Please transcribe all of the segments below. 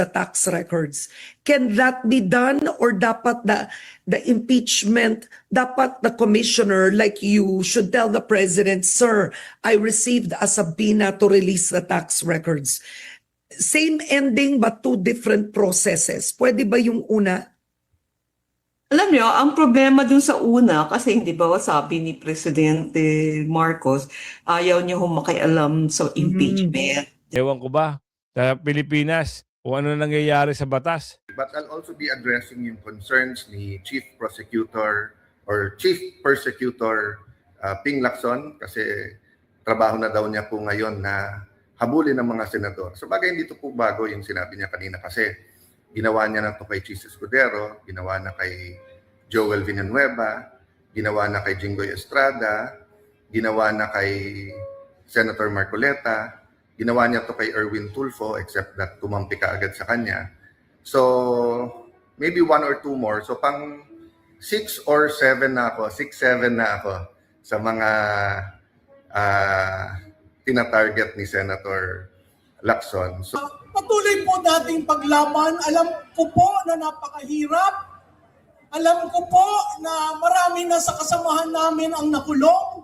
the tax records. Can that be done, or dapat the impeachment, dapat the commissioner like you should tell the president, sir, I received a subpoena to release the tax records. Same ending but two different processes. Pwede ba yung una? Alam niyo, ang problema dun sa una, kasi hindi ba sabi ni Presidente Marcos, ayaw niya humakialam sa impeachment. Ewan ko ba, sa Pilipinas, kung ano nangyayari sa batas. But I'll also be addressing yung concerns ni Chief Prosecutor or Chief Persecutor Ping Lacson, kasi trabaho na daw niya po ngayon na habulin ng mga senador. So bagay hindi to po bago yung sinabi niya kanina, kasi ginawa niya na to kay Chis Escudero, ginawa na kay Joel Villanueva, ginawa na kay Jinggoy Estrada, ginawa na kay Senator Marcoleta, ginawa niya to kay Erwin Tulfo, except that tumampi ka agad sa kanya. So maybe one or two more. So pang 6 or 7 na ako, 6-7 na ako sa mga tina-target ni Senator Lacson. So patuloy po dating paglaban. Alam ko po na napakahirap. Alam ko po na marami na sa kasamahan namin ang nakulong.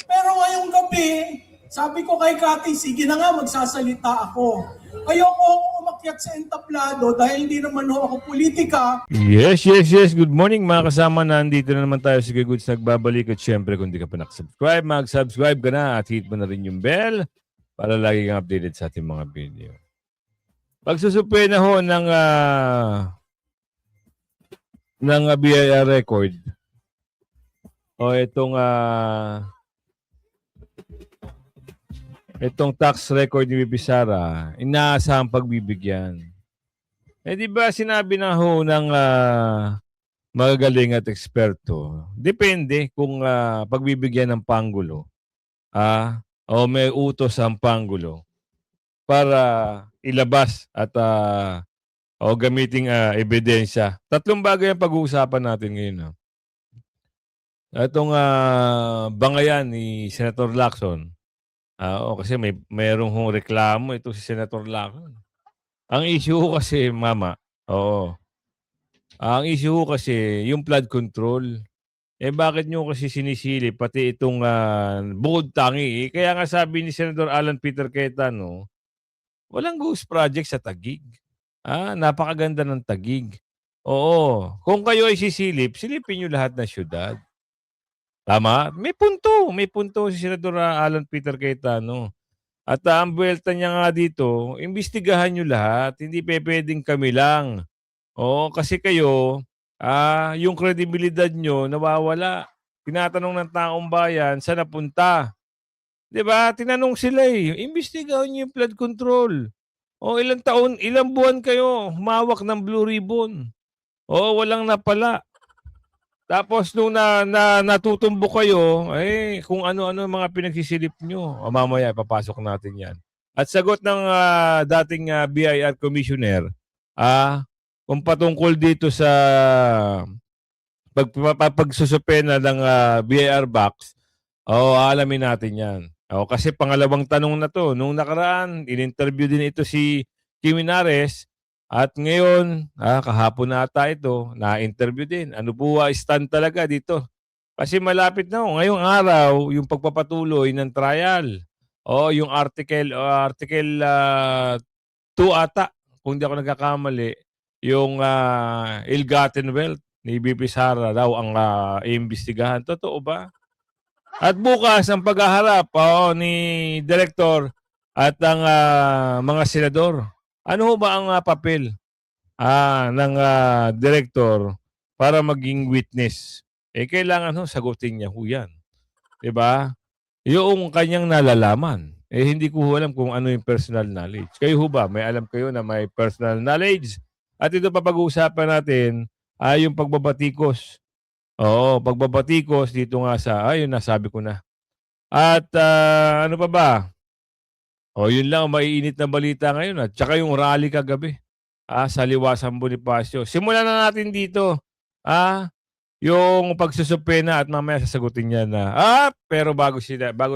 Pero ngayong gabi, sabi ko kay Cathy, sige na nga, magsasalita ako. Ayoko umakyat sa entablado dahil hindi naman ako politika. Yes. Good morning mga kasama. Nandito na naman tayo sa Goods nagbabalik. At syempre kung di ka pa nakasubscribe, mag-subscribe ka na at hit mo na rin yung bell para lagi kang updated sa ating mga video. Pagsusupe na ho ng BIR record o itong tax record ni Bibi Sara, inaasahang pagbibigyan. Di ba sinabi na ho ng magagaling at eksperto, depende kung pagbibigyan ng Pangulo o may utos ang Pangulo para ilabas at gamiting ebidensya. Tatlong bagay ang pag-uusapan natin ngayon. Itong bangayan ni Senator Lacson. Kasi mayroong hong reklamo ito si Senator Lacson. Ang issue kasi, Mama, ang issue kasi yung flood control. Bakit nyo kasi sinisili pati itong bukod tangi? Kaya nga sabi ni Senator Alan Peter Cayetano, walang ghost project sa Taguig. Napakaganda ng Taguig. Oo. Kung kayo ay sisilip, silipin nyo lahat ng syudad. Tama? May punto si Senator Alan Peter Cayetano. At ang buwelta niya nga dito, imbestigahan nyo lahat. Hindi pwedeng kami lang. Kasi kayo, yung kredibilidad nyo nawawala. Tinatanong ng taong bayan, saan napunta? Diba? Tinanong sila imbestigahan nyo yung flood control. Ilang buwan kayo humawak ng blue ribbon. Walang napala. Tapos nung natutumbok kayo, kung ano-ano mga pinagsisilip nyo, mamaya papasok natin yan. At sagot ng dating BIR Commissioner, kung patungkol dito sa pagsusupena ng BIR box, alamin natin yan. Kasi pangalawang tanong na to. Nung nakaraan, in-interview din ito si Kim Inares. At ngayon, kahapon na ata ito, na-interview din. Ano po stand talaga dito? Kasi malapit na ngayong araw, yung pagpapatuloy ng trial. Yung article 2 ata, kung di ako nagkakamali, yung ill-gotten wealth ni BP Sara daw ang iimbestigahan. Totoo ba? At bukas ang paghaharap ni Director at ang mga senador. Ano ba ang papel ng Director para maging witness? Kailangan sagutin niya yan. Diba? Yung kanyang nalalaman. Hindi ko alam kung ano yung personal knowledge. Kayo ba? May alam kayo na may personal knowledge? At ito pa pag-uusapan natin yung pagbabatikos. Pagbabatikos dito nga yun nasabi ko na. At ano pa ba? Yun lang ang maiinit na balita ngayon. At saka yung rally kagabi sa Liwasang Bonifacio. Simulan na natin dito. yung pagsusupena at mamaya sasagutin niya na, pero bago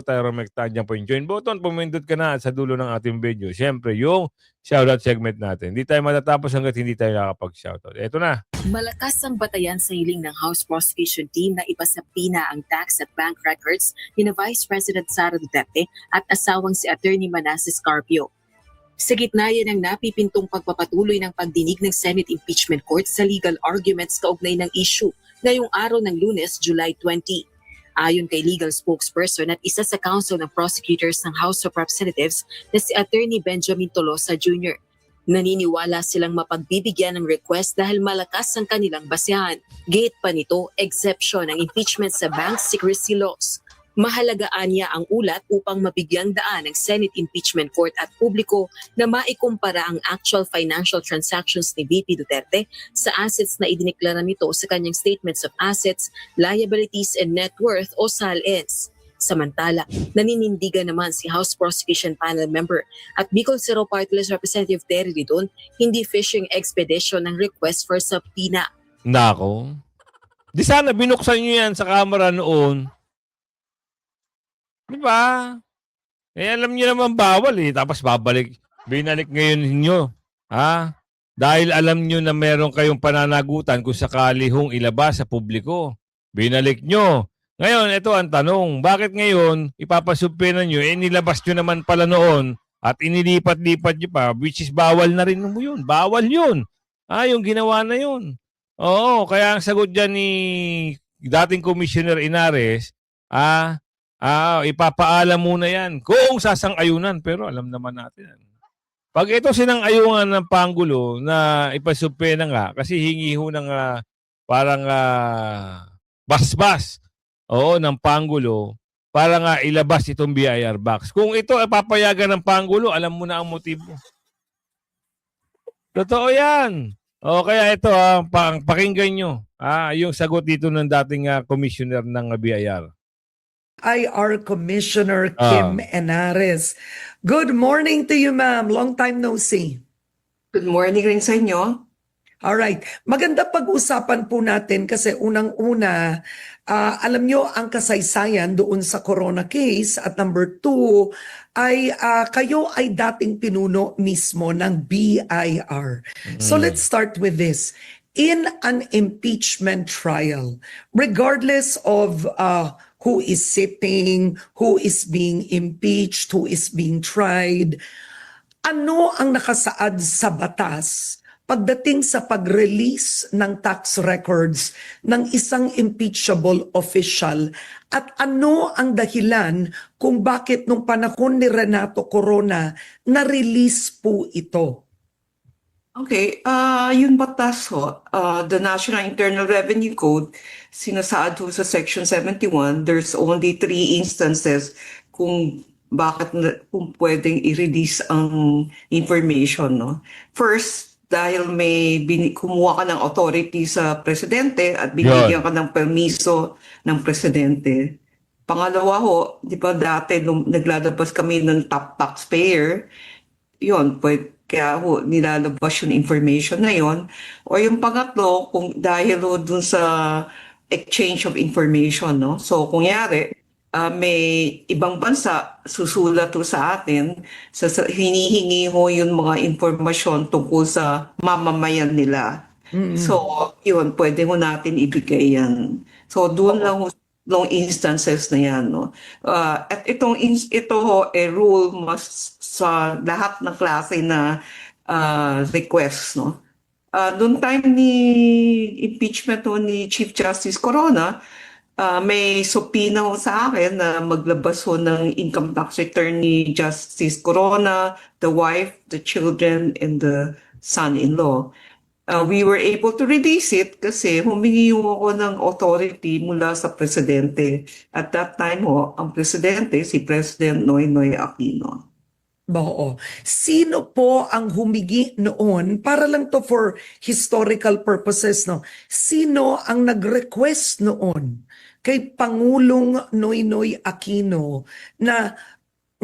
tayo rumekta dyan po yung join button, pumindot ka na at sa dulo ng ating video. Siyempre, yung shoutout segment natin. Hindi tayo matatapos hanggat hindi tayo nakapag-shoutout. Eto na. Malakas ang batayan sa hiling ng House Prosecution Team na ipasapina ang tax at bank records ni Vice President Sara Duterte at asawang si Attorney Manasseh Carpio. Sa gitna yan ang napipintong pagpapatuloy ng pagdinig ng Senate Impeachment Court sa legal arguments kaugnay ng issue ngayong araw ng Lunes, July 20. Ayon kay legal spokesperson at isa sa Council ng Prosecutors ng House of Representatives na si Attorney Benjamin Tolosa Jr., naniniwala silang mapagbibigyan ng request dahil malakas ang kanilang basehan. Gate pa nito, exception ang impeachment sa bank secrecy laws. Mahalagaan niya ang ulat upang mabigyang daan ng Senate Impeachment Court at publiko na maikumpara ang actual financial transactions ni VP Duterte sa assets na idineklara nito sa kanyang Statements of Assets, Liabilities and Net Worth o SALNs. Samantala, naninindigan naman si House Prosecution Panel Member at Bicol Zero Party List Representative Terry Ridon hindi fishing expedition ng request for subpoena. Nako. Di sana binuksan nyo yan sa camera noon. Di ba? Alam niyo naman bawal tapos binalik ngayon ninyo. Dahil alam niyo na meron kayong pananagutan kung sakali hong ilabas sa publiko. Binalik nyo. Ngayon, ito ang tanong. Bakit ngayon ipapasubpena nyo? Nilabas nyo naman pala noon at inilipat-lipat nyo pa, which is bawal na rin mo yun. Bawal yun. Yung ginawa na yun. Oo, kaya ang sagot dyan ni dating Commissioner Inares, ipapaalam muna yan kung sasang-ayunan. Pero alam naman natin. Pag ito sinang-ayunan ng Pangulo na ipasubpena nga, kasi hingi ho ng parang basbas ng Pangulo para nga ilabas itong BIR box. Kung ito ay papayagan ng Pangulo, alam mo na ang motibo. Totoo yan. Kaya ito, pakinggan nyo yung sagot dito ng dating commissioner ng BIR. IR Commissioner Kim Enares. Good morning to you, ma'am. Long time no see. Good morning rin sa inyo. Alright. Maganda pag-usapan po natin kasi unang-una, alam nyo ang kasaysayan doon sa corona case at number 2 ay kayo ay dating pinuno mismo ng BIR. So let's start with this. In an impeachment trial, regardless of who is sitting, who is being impeached, who is being tried, ano ang nakasaad sa batas pagdating sa pag-release ng tax records ng isang impeachable official at ano ang dahilan kung bakit nung panahon ni Renato Corona na-release po ito? Okay, yung batas ho, the National Internal Revenue Code, sinasaad ho sa Section 71, there's only 3 instances kung kung pwedeng i-release ang information. No? First, dahil may kumuha ka ng authority sa presidente at binigyan ka ng permiso ng presidente. Pangalawa ho, di ba dati naglalabas kami ng top taxpayer, yun, kaya ho, nilalabas yung information na yun. O yung pangatlo, kung dahil ho dun sa exchange of information, no? So, kung yari, may ibang bansa susulat ho sa atin, hinihingi ho yung mga informasyon tungkol sa mamamayan nila. So, yun, pwede ho natin ibigay yan. So, doon lang ho long instances na yan, no. At ito ho rule sa lahat ng klase na request, no. Noong time ni impeachment ni Chief Justice Corona, may subpoena ho sa akin na maglabas ho ng income tax return ni Justice Corona, the wife, the children, and the son-in-law. We were able to release it kasi humingi ako ng authority mula sa presidente. At that time ho, ang presidente, si President Noynoy Aquino. Oo. Sino po ang humingi noon? Para lang to for historical purposes, no? Sino ang nag-request noon kay Pangulong Noynoy Aquino na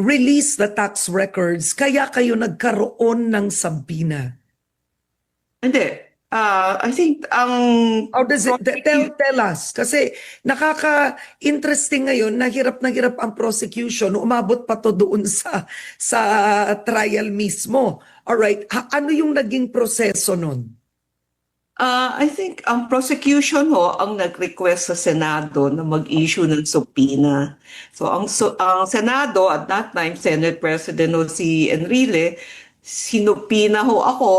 release the tax records kaya kayo nagkaroon ng sabina? Hindi. I think ang How does it, tell us, kasi nakaka-interesting ngayon, na hirap ang prosecution, umabot pa to doon sa trial mismo. Alright, ano yung naging proseso nun? I think ang prosecution ho ang nag-request sa Senado na mag-issue ng subpoena. So ang Senado at that time, Senate President ho si Enrile, sinupina ho ako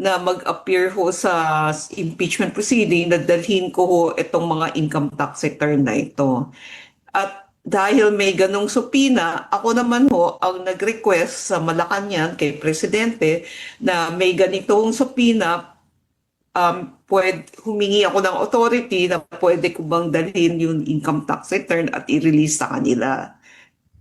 na mag-appear ho sa impeachment proceeding na dalhin ko ho itong mga income tax return na ito. At dahil may ganong supina, ako naman ho ang nag-request sa Malacanang kay Presidente na may ganitong supina, humingi ako ng authority na pwede ko bang dalhin yung income tax return at i-release sa kanila.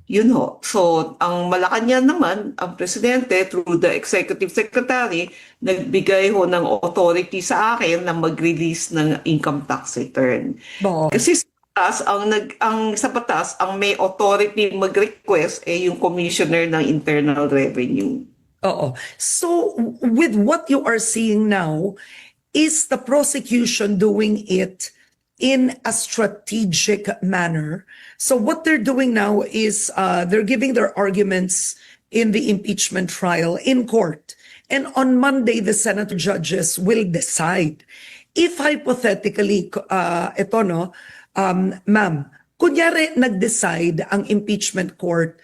Yun ho. So, ang Malacanang naman, ang Presidente, through the Executive Secretary, nagbigay ho ng authority sa akin na mag-release ng income tax return. Bo. Kasi sa batas, ang may authority mag-request ay yung Commissioner ng Internal Revenue. Oo. So, with what you are seeing now, is the prosecution doing it in a strategic manner? So what they're doing now is they're giving their arguments in the impeachment trial in court. And on Monday, the Senate judges will decide. If hypothetically, ma'am, kunyari nag-decide ang impeachment court,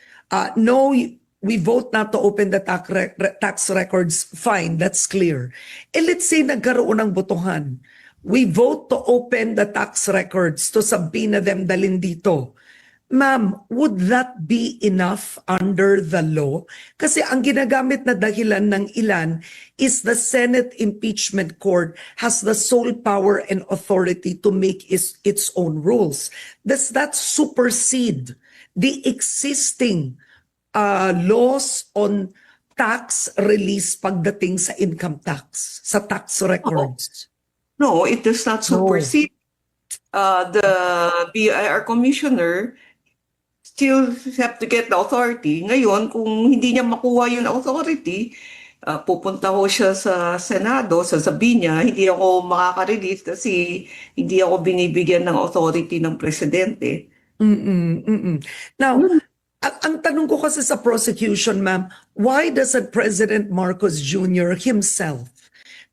no, we vote not to open the tax records, fine, that's clear. Eh, let's say nagkaroon ng botohan. We vote to open the tax records, to subpoena them, dalhin dito. Ma'am, would that be enough under the law? Kasi ang ginagamit na dahilan ng ilan is the Senate impeachment court has the sole power and authority to make its own rules. Does that supersede the existing laws on tax release pagdating sa income tax, sa tax records? No, it does not supersede. The BIR commissioner still have to get the authority. Ngayon, kung hindi niya makuha yung authority, pupunta ho siya sa Senado, sasabihin niya, hindi ako makaka-release kasi hindi ako binibigyan ng authority ng presidente. Now, ang tanong ko kasi sa prosecution, ma'am, why doesn't President Marcos Jr. himself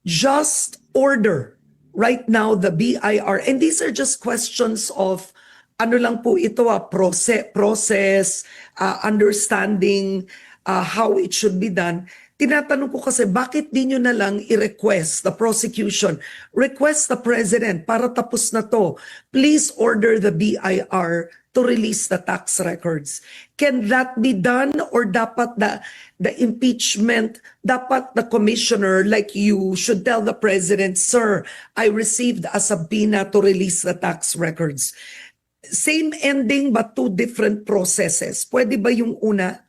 just order right now the BIR? And these are just questions of ano lang po ito, process, understanding how it should be done. Tinatanong ko kasi bakit di nyo na lang i-request the prosecution, request the president para tapos na to. Please order the BIR to release the tax records. Can that be done, or dapat the impeachment, dapat the commissioner like you should tell the president, sir, I received a subpoena to release the tax records. Same ending but two different processes. Pwede ba yung una?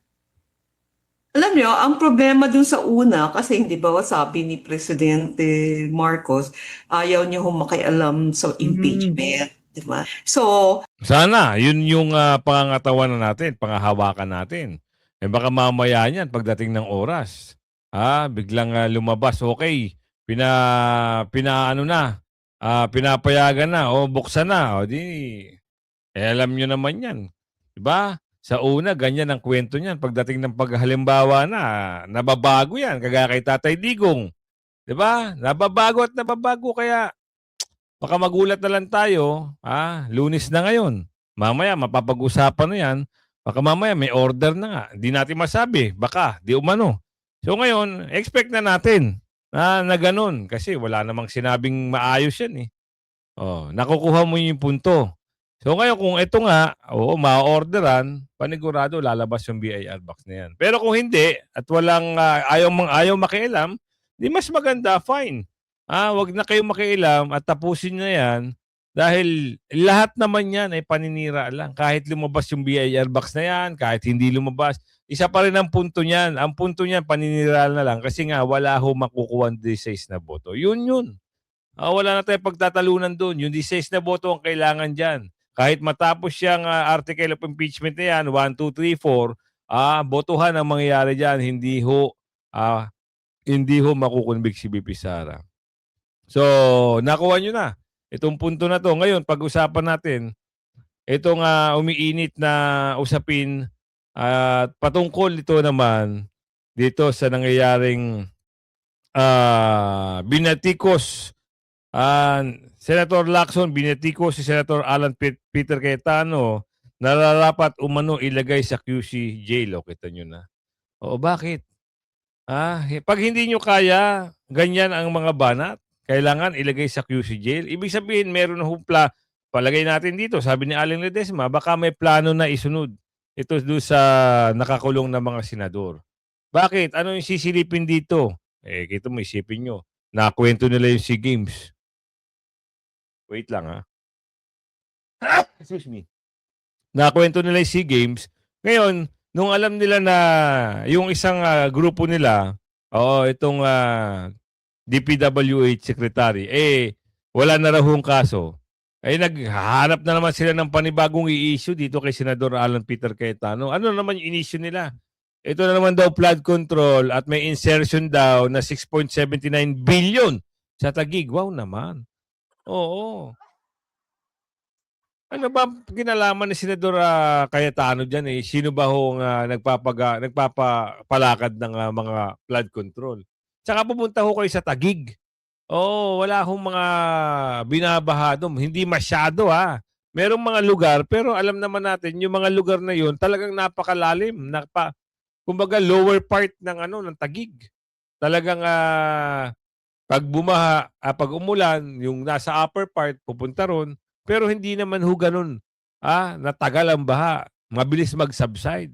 Alam niyo, ang problema dun sa una, kasi hindi ba sabi ni Presidente Marcos, ayaw niya makialam sa impeachment. Diba? So, sana, yun yung pangangatawan na natin, pangahawakan natin. Eh baka mamaya niyan, pagdating ng oras, biglang lumabas, okay, pinapayagan na, o buksan na, o di, alam nyo naman yan. Diba? Sa una, ganyan ang kwento niyan. Pagdating ng paghalimbawa na, nababago yan, kagaya kay Tatay Digong. Diba? Nababago at nababago, kaya baka magulat na lang tayo, Lunes na ngayon. Mamaya, mapapag-usapan na yan. Baka mamaya, may order na nga. Hindi natin masabi. Baka, di umano. So ngayon, expect na natin na ganun. Kasi wala namang sinabing maayos yan eh. Nakukuha mo yung punto. So ngayon, kung ito nga, ma-orderan, panigurado, lalabas yung BIR box na yan. Pero kung hindi, at walang ayaw makialam, di mas maganda, fine. Wag na kayo makialam at tapusin na yan dahil lahat naman yan ay paninira lang. Kahit lumabas yung BIR box na yan, kahit hindi lumabas, isa pa rin ang punto niyan. Ang punto niyan, paninira na lang kasi nga wala ho makukuha ng 16 na boto. Yun. Wala na tayong pagtatalunan doon. Yung 16 na boto ang kailangan dyan. Kahit matapos siyang article of impeachment na yan, 1, 2, 3, 4, botohan ang mangyayari dyan. Hindi ho makukunbik si BP Sara. So, nakuha nyo na. Itong punto na to. Ngayon, pag-usapan natin, itong umiinit na usapin at patungkol ito naman dito sa nangyayaring binatikos. Senator Lacson, binatikos si Senator Alan Peter Cayetano, nararapat umano ilagay sa QC jail. O, kita nyo na. O, bakit? Pag hindi nyo kaya, ganyan ang mga banat, kailangan ilagay sa QC jail. Ibig sabihin, meron na hupla. Palagay natin dito, sabi ni Aling Ledesma, baka may plano na isunod. Ito doon sa nakakulong na mga senador. Bakit? Ano yung sisilipin dito? Kita mo, isipin nyo. Nakwento nila yung SEA Games. Wait lang, ha? Excuse me. Nakwento nila yung SEA Games. Ngayon, nung alam nila na yung isang grupo nila, itong DPWH secretary, wala na raw hong kaso. Naghahanap na naman sila ng panibagong i-issue dito kay Senador Alan Peter Cayetano. Ano naman yung in-issue nila? Ito na naman daw flood control at may insertion daw na 6.79 billion sa Taguig. Wow naman. Oo. Ano ba kinalaman ni Senador Cayetano dyan? Sino ba hong nagpapalakad ng mga flood control? Tsaka pupunta ho kayo sa Taguig. Wala hong mga binabaha doon. Hindi masyado Merong mga lugar, pero alam naman natin, yung mga lugar na yun, talagang napakalalim. Kumbaga, lower part ng Taguig. Talagang pag bumaha, pag umulan, yung nasa upper part, pupunta ron. Pero hindi naman ho ganun. Natagal ang baha. Mabilis mag-subside.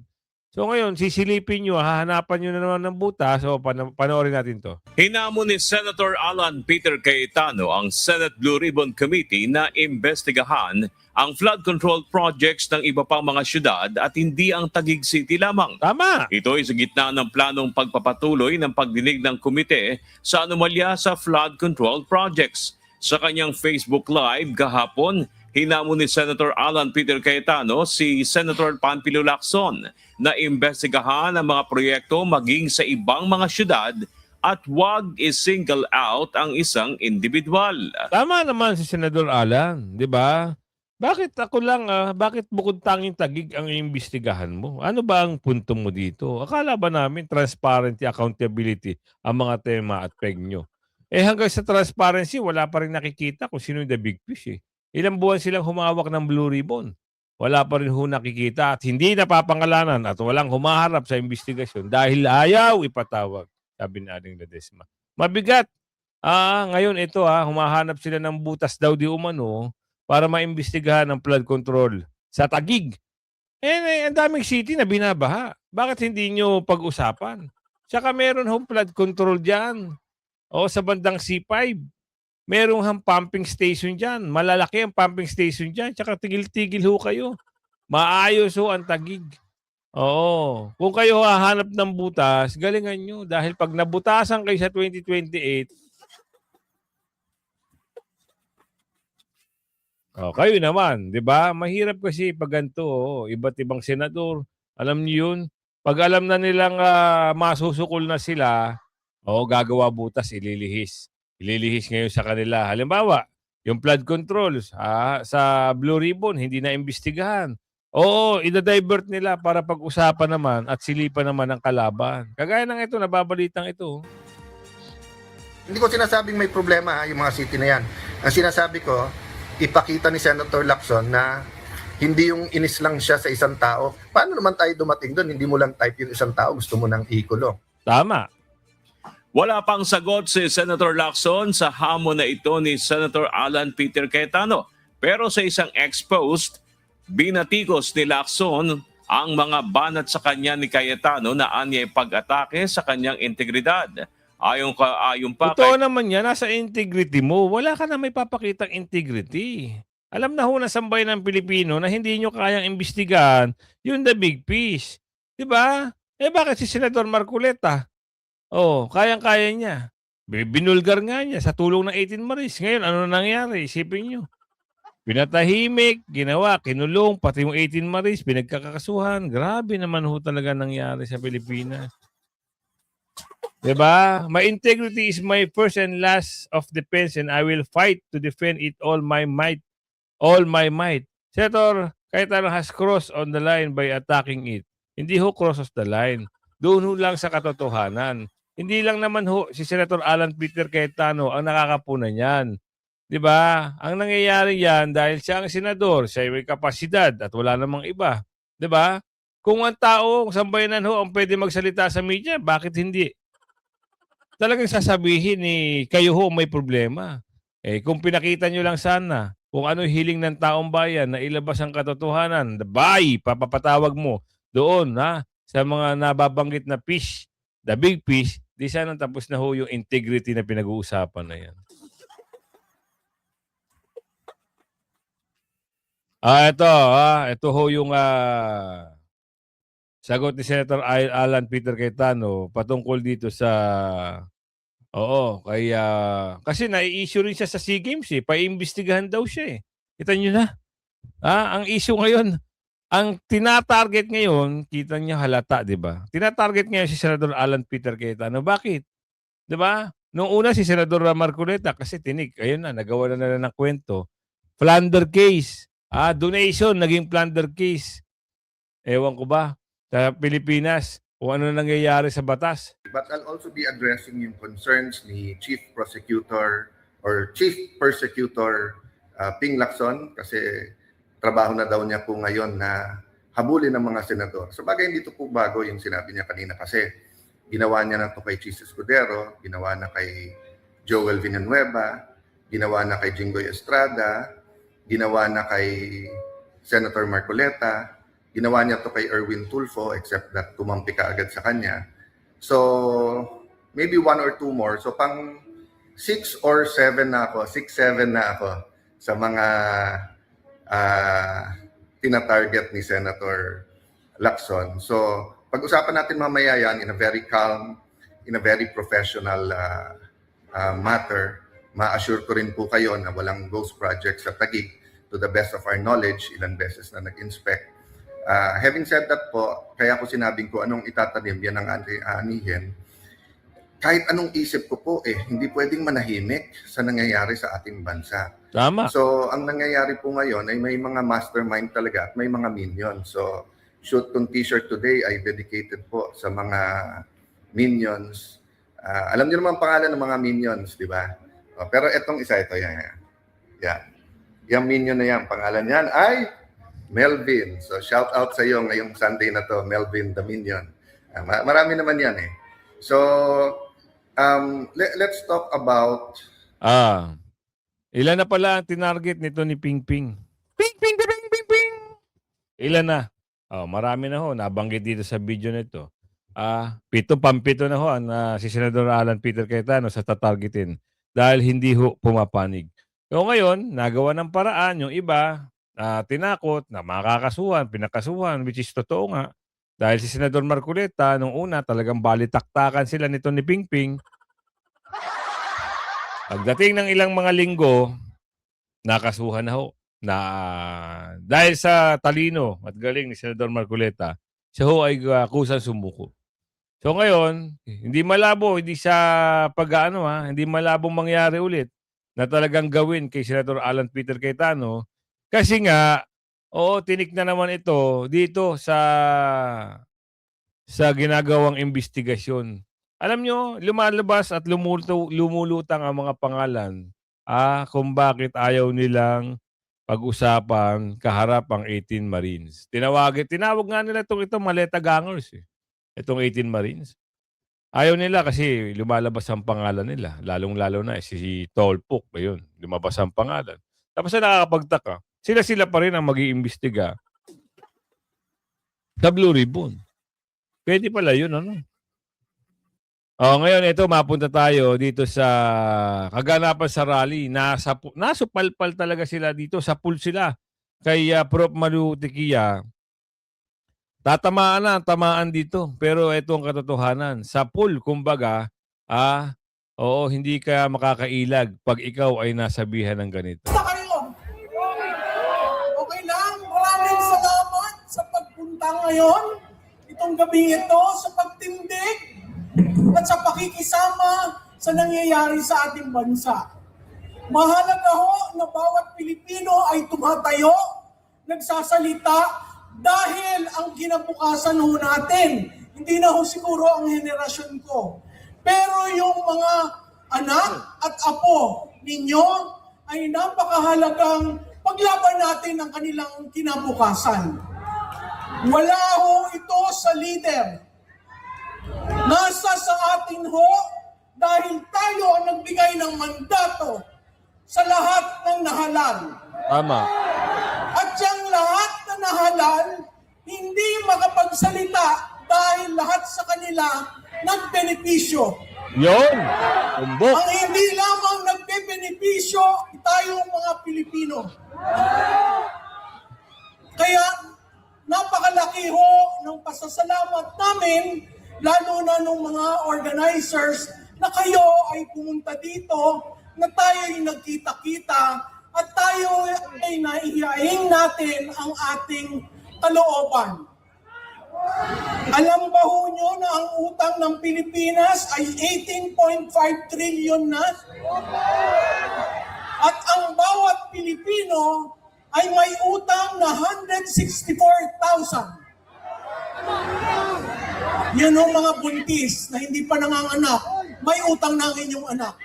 So ngayon, sisilipin nyo, hahanapan nyo na naman ng buta. So panoorin natin to. Hinamon ni Senator Alan Peter Cayetano ang Senate Blue Ribbon Committee na imbestigahan ang flood control projects ng iba pang mga syudad at hindi ang Taguig City lamang. Tama! Ito ay sa gitna ng planong pagpapatuloy ng pagdinig ng komite sa anomalya sa flood control projects. Sa kanyang Facebook Live kahapon, hinamon ni Senator Alan Peter Cayetano si Senator Panfilo Lacson na imbestigahan ang mga proyekto maging sa ibang mga syudad at huwag i-single out ang isang individual. Tama naman si Senador Alan, di ba? Bakit ako lang, bakit bukod tanging Taguig ang iimbestigahan mo? Ano ba ang punto mo dito? Akala ba namin transparency, accountability ang mga tema at peg nyo? Hanggang sa transparency, wala pa rin nakikita kung sino yung the big fish. Ilang buwan silang humawak ng Blue Ribbon. Wala pa rin ho nakikita at hindi napapangalanan at walang humaharap sa investigasyon dahil ayaw ipatawag, sabi ni Aling Ledesma. Mabigat. Ngayon ito humahanap sila ng butas daw di umano para maimbestigahan ang flood control sa Taguig. Ang daming city na binabaha. Bakit hindi nyo pag-usapan? Tsaka meron hong flood control dyan. Sa bandang C5. Merong pumping station dyan. Malalaki ang pumping station dyan. Tsaka tigil-tigil ho kayo. Maayos ho ang Taguig. Kung kayo hahanap ng butas, galingan nyo. Dahil pag nabutasan kayo sa 2028, kayo naman, di ba? Mahirap kasi pag ganito, iba't ibang senador. Alam niyo yun? Pag alam na nilang masusukol na sila, gagawa butas, ililihis. Ililihis ngayon sa kanila. Halimbawa, yung flood controls sa Blue Ribbon, hindi na imbestigahan. Ida-divert nila para pag-usapan naman at silipan naman ang kalaban. Kagaya ng ito, nababalitang ito. Hindi ko sinasabing may problema yung mga city na yan. Ang sinasabi ko, ipakita ni Senator Lacson na hindi yung inis lang siya sa isang tao. Paano naman tayo dumating doon? Hindi mo lang type yung isang tao, gusto mo nang ikulong. Tama. Wala pang sagot si Senator Lacson sa hamon na ito ni Senator Alan Peter Cayetano. Pero sa isang ex-post, binatikos ni Lacson ang mga banat sa kanya ni Cayetano na anyay pag-atake sa kanyang integridad. Ayon pa Totoo naman yan, nasa integrity mo. Wala ka na may papakitang integrity. Alam na ho na sambay ng Pilipino na hindi nyo kayang imbestigahan yung the big fish. Diba? Bakit si Senador Marcoleta? Kayang-kaya niya. Binulgar nga niya sa tulong ng 18 Maris. Ngayon, ano nangyari? Isipin nyo. Pinatahimik, ginawa, kinulong, pati yung 18 Maris, pinagkakasuhan. Grabe naman ho talaga nangyari sa Pilipinas. Diba? My integrity is my first and last of defense and I will fight to defend it all my might. All my might. Senator, kahit ano has crossed on the line by attacking it. Hindi ho crosses the line. Doon ho lang sa katotohanan. Hindi lang naman ho si Senator Alan Peter Cayetano ang nakakapunan yan. Di ba? Ang nangyayari yan dahil siya ang senador, siya may kapasidad at wala namang iba. Di ba? Kung ang tao, sambayanan ho ang pwede magsalita sa media, bakit hindi? Talagang sasabihin ni kayo ho may problema. Kung pinakita nyo lang sana kung ano hiling ng taong bayan na ilabas ang katotohanan, papapatawag mo doon sa mga nababanggit na fish, the big fish, di sana tapos na ho yung integrity na pinag-uusapan na yan. Ito ho yung sagot ni Senator Alan Peter Cayetano patungkol dito sa kasi nai-issue rin siya sa SEA Games paimbestigahan daw siya Kita niyo na. Ang issue ngayon, ang tina-target ngayon, kita niyo halata, 'di ba? Tina-target ngayon si Senator Alan Peter Cayetano. Bakit? 'Di ba? Nung una si Senador Marcoleta kasi tinik, ayun na nagawa na nila ng kwento. Plunder case. Donation naging plunder case. Ewan ko ba sa Pilipinas kung ano nangyayari sa batas. But I'll also be addressing yung concerns ni Chief Prosecutor or Chief Persecutor Ping Lacson kasi trabaho na daw niya po ngayon na habulin ng mga senador. So bagay hindi ito po bago yung sinabi niya kanina kasi ginawa niya na ito kay Chis Escudero, ginawa na kay Joel Villanueva, ginawa na kay Jinggoy Estrada, ginawa na kay Senator Marcoleta, ginawa niya to kay Erwin Tulfo except that tumampi ka agad sa kanya. So, maybe 1 or 2 more. So, pang 6 or 7 na ako, 6-7 na ako sa mga tina-target ni Senator Lacson. So, pag-usapan natin mamaya yan in a very calm, in a very professional matter. Ma-assure ko rin po kayo na walang ghost project sa Taguig. To the best of our knowledge, ilang beses na nag-inspect. Having said that po, kaya ko sinabing ko anong itatanim, yan ang aanihin. Kahit anong isip ko po, hindi pwedeng manahimik sa nangyayari sa ating bansa. Tama. So, ang nangyayari po ngayon ay may mga mastermind talaga at may mga minions. So, shoot kong t-shirt today ay dedicated po sa mga minions. Alam niyo naman ang pangalan ng mga minions, di ba? Pero etong isa, ito yan. Yung minion na yan, pangalan yan ay Melvin. So, shout out sa iyo ngayong Sunday na to, Melvin the Minion. Marami naman yan So, let's talk about... Ilan na pala ang tinarget nito ni Ping Ping? Ping Ping, ping, ping, ping! Ilan na? Marami na ho. Nabanggit dito sa video nito. 7 na ho si Senador Alan Peter Cayetano sa tatargetin dahil hindi ho pumapanig. So ngayon, nagawa ng paraan yung iba tinakot na makakasuhan, pinakasuhan, which is totoo nga. Dahil si Senador Marcoleta, nung una talagang balitaktakan sila nito ni Ping Ping. Pagdating ng ilang mga linggo, nakasuhan na ho. Dahil sa talino at galing ni Senador Marcoleta, siya ho ay kusang sumuko. So ngayon, hindi malabo, hindi sa hindi malabong mangyari ulit na talagang gawin kay Senator Alan Peter Cayetano kasi nga, tinik na naman ito dito sa ginagawang investigasyon. Alam nyo, lumalabas at lumulutang ang mga pangalan kung bakit ayaw nilang pag-usapan kaharap ang 18 Marines. Tinawag nga nila ito maleta gangers. Itong 18 Marines. Ayaw nila kasi lumalabas ang pangalan nila. Lalong-lalo na si Tolpok. Ayun, lumabas ang pangalan. Tapos na nakakapagtaka. Sila pa rin ang mag-iimbestiga sa Blue Ribbon. Pwede pala yun, ngayon, ito, mapunta tayo dito sa kaganapan sa rally. Nasupalpal talaga sila dito. Sa pool sila. Kay Prof. Malu Tequia. Tamaan dito. Pero ito ang katotohanan. Sa pool, kumbaga, hindi ka makakailag pag ikaw ay nasabihan ng ganito. Basta kayo. Okay lang. Maraming salamat sa pagpunta ngayon. Itong gabi ito sa pagtindig. at sa pakikisama sa nangyayari sa ating bansa. Mahalaga ho na bawat Pilipino ay tumatayo, nagsasalita dahil ang kinabukasan ho natin, hindi na ho siguro ang henerasyon ko. Pero yung mga anak at apo ninyo ay napakahalagang paglaban natin ang kanilang kinabukasan. Wala ho ito sa leader. Nasa sa atin ho dahil tayo ang nagbigay ng mandato sa lahat ng nahalal. Tama. At yung lahat na nahalal, hindi makapagsalita dahil lahat sa kanila nagbenepisyo. Yon! Umbok! Ang hindi lamang nagbebenepisyo, tayong mga Pilipino. Kaya napakalaki ho ng pasasalamat namin, lalo na ng mga organizers, na kayo ay pumunta dito, na tayo ay nagkita-kita, at tayo ay naiyain natin ang ating kalooban. Alam ba ho nyo na ang utang ng Pilipinas ay 18.5 trillion na? At ang bawat Pilipino ay may utang na 164,000. Yan ang mga buntis na hindi pa nanganganak, may utang na ang inyong anak.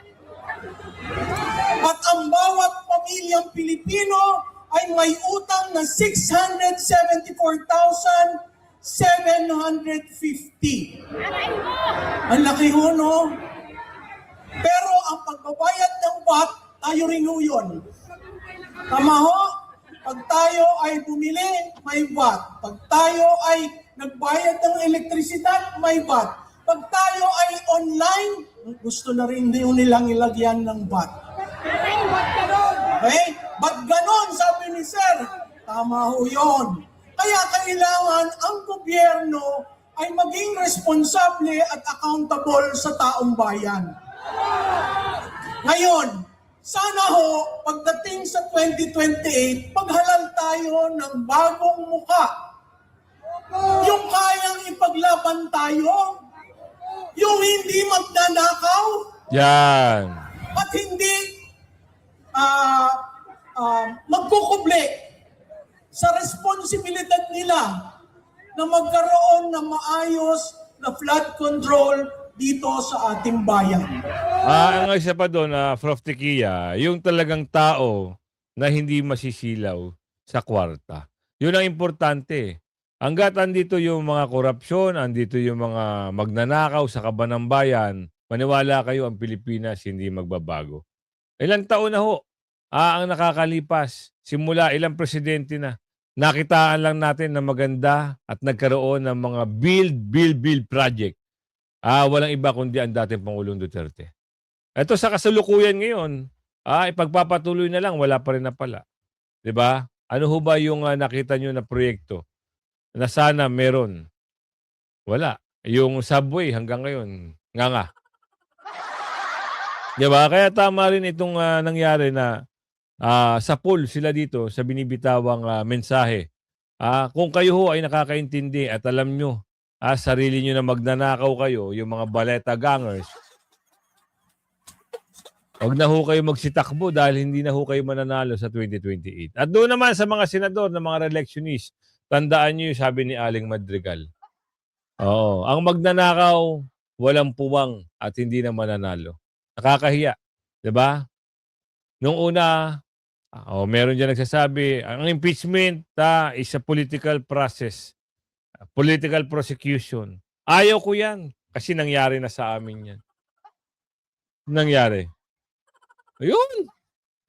At ang bawat pamilyang Pilipino ay may utang na 674,750. Ang laki ho, no? Pero ang pagbabayad ng VAT, tayo rin ho yun. Tama ho? Pag tayo ay bumili, may VAT. Pag tayo ay nagbayad ng elektrisidad, may VAT. Pag tayo ay online, gusto na rin nilang ilagyan ng VAT. Okay? Ba't ganon, sabi ni Sir? Tama ho yun. Kaya kailangan ang gobyerno ay maging responsable at accountable sa taong bayan. Ngayon, sana ho, pagdating sa 2028, paghalal tayo ng bagong muka. Yung kayang ipaglaban tayo, yung hindi magnanakaw, Yan. at hindi magkukuble sa responsibilidad nila na magkaroon ng maayos na flood control dito sa ating bayan. Ang isa pa doon, Prof. Tequia, yung talagang tao na hindi masisilaw sa kwarta. Yun ang importante. Hanggat andito yung mga korupsyon, andito yung mga magnanakaw sa kaban ng bayan, maniwala kayo ang Pilipinas hindi magbabago. Ilang taon na ho ang nakakalipas. Simula ilang presidente na. Nakitaan lang natin na maganda at nagkaroon ng mga build project. Walang iba kundi ang dating Pangulong Duterte. Ito sa kasalukuyan ngayon, ipagpapatuloy na lang, wala pa rin na pala. 'Di ba? Ano ho ba yung nakita nyo na proyekto na sana meron? Wala. Yung subway hanggang ngayon, nga. 'Di ba? Kaya tama rin itong nangyari na sa poll sila dito sa binibitawang mensahe. Kung kayo ho ay nakakaintindi at alam nyo, sarili nyo na magnanakaw kayo, yung mga baleta gangers, huwag na ho kayo magsitakbo dahil hindi na ho kayo mananalo sa 2028. At doon naman sa mga senador, na mga re-electionist, tandaan nyo yung sabi ni Aling Madrigal. Oo, ang magnanakaw, walang puwang at hindi na mananalo. Nakakahiya. Diba? Nung una, meron dyan nagsasabi, ang impeachment is a political process. Political prosecution. Ayaw ko yan. Kasi nangyari na sa amin yan. Nangyari. Ayun.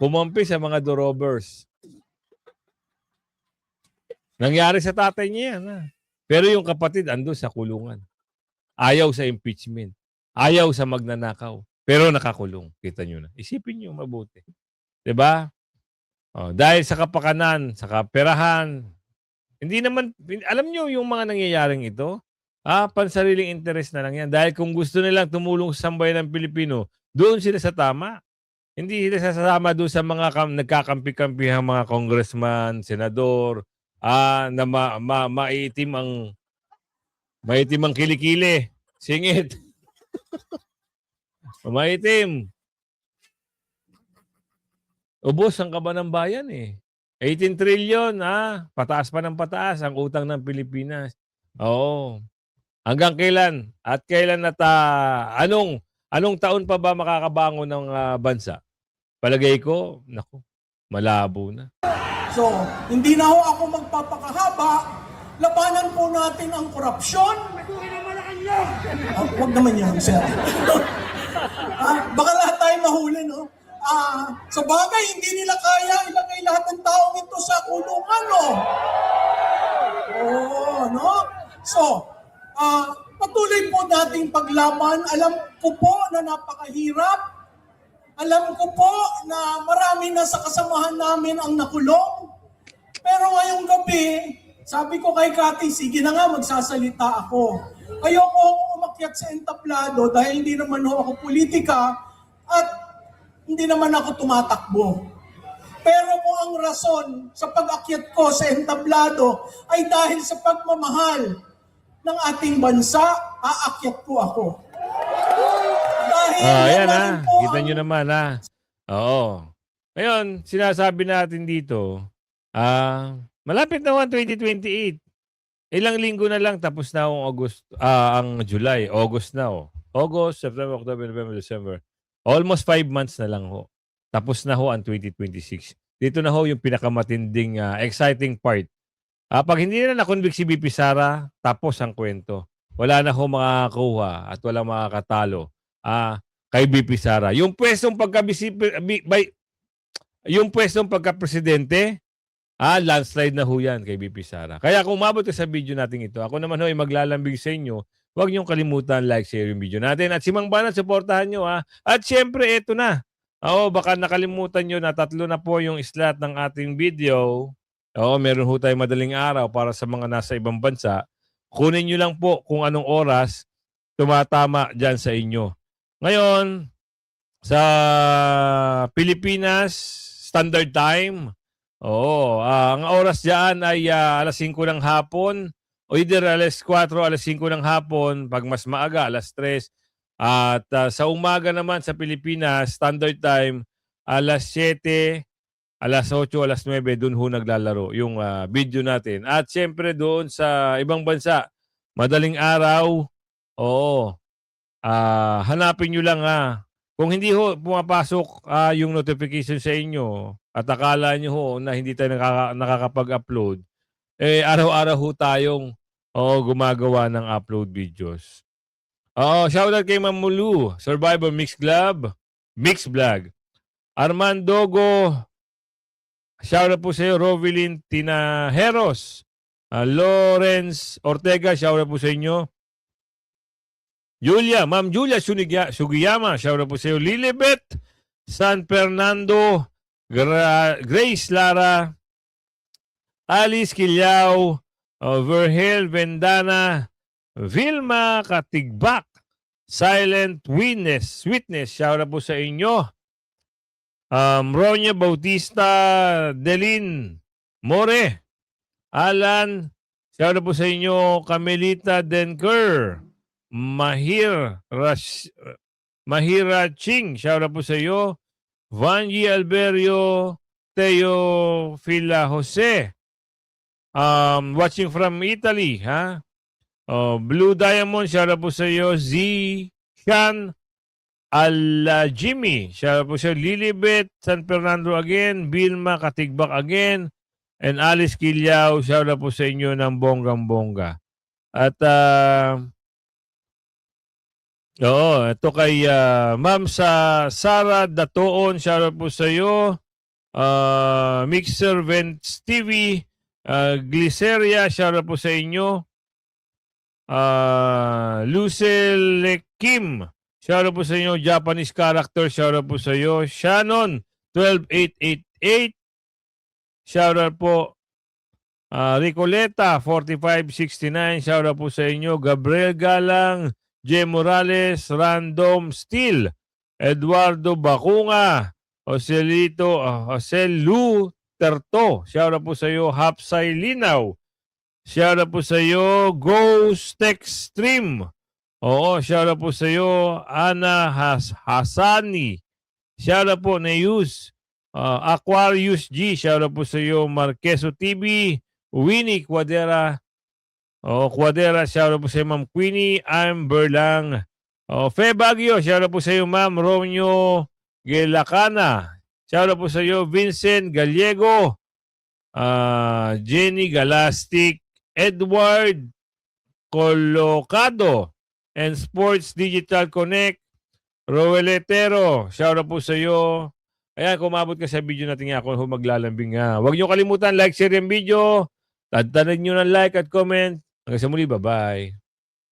Pumampi sa mga dorobers. Nangyari sa tatay niya yan. Pero yung kapatid ando sa kulungan. Ayaw sa impeachment. Ayaw sa magnanakaw. Pero nakakulong. Kita nyo na. Isipin nyo mabuti. 'Di ba? Dahil sa kapakanan, sa kaperahan, hindi naman, alam nyo yung mga nangyayaring ito, pansariling interest na lang yan. Dahil kung gusto nilang tumulong sa sambayan ng Pilipino, doon sila sa tama. Hindi sila sasama doon sa mga nagkakampi-kampihang mga congressman, senador, na maitim ang kilikili, singit. Maitim. Ubos ang kaba ng bayan eh. 18 trillion, pataas pa ng pataas ang utang ng Pilipinas. Oo. Hanggang kailan? At kailan anong taon pa ba makakabangon ng bansa? Palagay ko, naku, malabo na. So, hindi na ho ako magpapakahaba. Labanan po natin ang korupsyon. Huwag naman yan, sir. Baka lahat tayo mahuli, no? Sa bagay, hindi nila kaya ilagay lahat ng taong ito sa kulungan, no? Oo, no? So, patuloy po nating paglaban. Alam ko po na napakahirap. Alam ko po na marami na sa kasamahan namin ang nakulong. Pero ngayong gabi, sabi ko kay Cathy, sige na nga, magsasalita ako. Ayoko umakyat sa entablado dahil hindi naman ho ako politika at hindi naman ako tumatakbo. Pero kung ang rason sa pag-akyat ko sa entablado ay dahil sa pagmamahal ng ating bansa, aakyat po ako. Dahil Ayan naman po Kita ang- nyo naman Oo. Ngayon, sinasabi natin dito, malapit na 2028. Ilang linggo na lang tapos na ang July. August na August, September, October, November, December. Almost 5 months na lang Tapos na ang 2026. Dito na yung pinakamatinding exciting part. Pag hindi na na-convict si BP Sara, tapos ang kwento. Wala na makakakuha at walang makakatalo kay BP Sara. Yung pwestong pagka-presidente, landslide na yan kay BP Sara. Kaya kung umabot ka sa video natin ito, ako naman ay maglalambing sa inyo, huwag niyong kalimutan like, share yung video natin. At si Mang Banat, supportahan nyo At syempre, ito na. Baka nakalimutan nyo na 3 na po yung slot ng ating video. Meron tayong madaling araw para sa mga nasa ibang bansa. Kunin nyo lang po kung anong oras tumatama dyan sa inyo. Ngayon, sa Pilipinas, Standard Time, ang oras dyan ay alas 5 ng hapon, o either alas 4, alas 5 ng hapon, pag mas maaga, alas 3. At sa umaga naman sa Pilipinas, Standard Time, alas 7, alas 8, alas 9, doon naglalaro yung video natin. At syempre doon sa ibang bansa, madaling araw, hanapin nyo lang kung hindi pumapasok yung notification sa inyo at akala nyo na hindi tayo nakakapag-upload, araw-araw tayong gumagawa ng upload videos. Shoutout kay Mamulu, Survivor Mix Vlog. Armando Go, shoutout po sa iyo. Rovelyn Tinajeros, Lawrence Ortega, shoutout po sa inyo. Ma'am Julia Sugiyama, shoutout po sa iyo. Lilibet San Fernando, Grace Lara, Alice Quilyao, Verhel Vendana, Vilma Katigbak, Silent Witness, shoutout po sa inyo. Ronya Bautista, Delin More, Alan, shoutout po sa inyo. Camelita Denker, Mahira Ching, shoutout po sa iyo. Vanji Alberio, Teo Fila Jose, watching from Italy, Blue Diamond, shoutout po sa iyo. Z Shan Jimmy, shoutout po sa iyo. Lilibet San Fernando again, Vilma Katigbak again, and Alice Quilyao, shoutout po sa inyo ng bonggang-bongga. At ito kay Ma'am Sara Datoon, shoutout po sa iyo. Mixer Vents TV, Glyceria, shoutout po sa inyo. Lucille Kim, shoutout po sa inyo. Japanese Character, shoutout po sa iyo. Shannon 12888, shoutout po. Ricoleta 4569, shoutout po sa inyo. Gabriel Galang, J. Morales, Random Steel, Eduardo Bacunga, Joselu Terto, shoutout po sa iyo. Hapsay Linaw, shoutout po sa iyo. Ghost Tech Stream, Oo, shout out po sa iyo, Ana Hasani. Shout out po, Neus. Aquarius G, shout out po sa iyo, Marqueso TV. Winnie Quadera. Quadera, shout out po sa iyo, Ma'am Queenie. Amber lang. Fe Baguio, shout out po sa iyo, Ma'am Romeo Gelacana. Shout out po sa iyo, Vincent Gallego. Jenny Galastic. Edward Colocado. And Sports Digital Connect. Roeletero, shout out po sa iyo. Ayan, kung umabot ka sa video natin nga, ako maglalambing nga. Huwag niyo kalimutan, like, share yung video. Tadtanan niyo ng like at comment. Hanggang sa muli, bye-bye.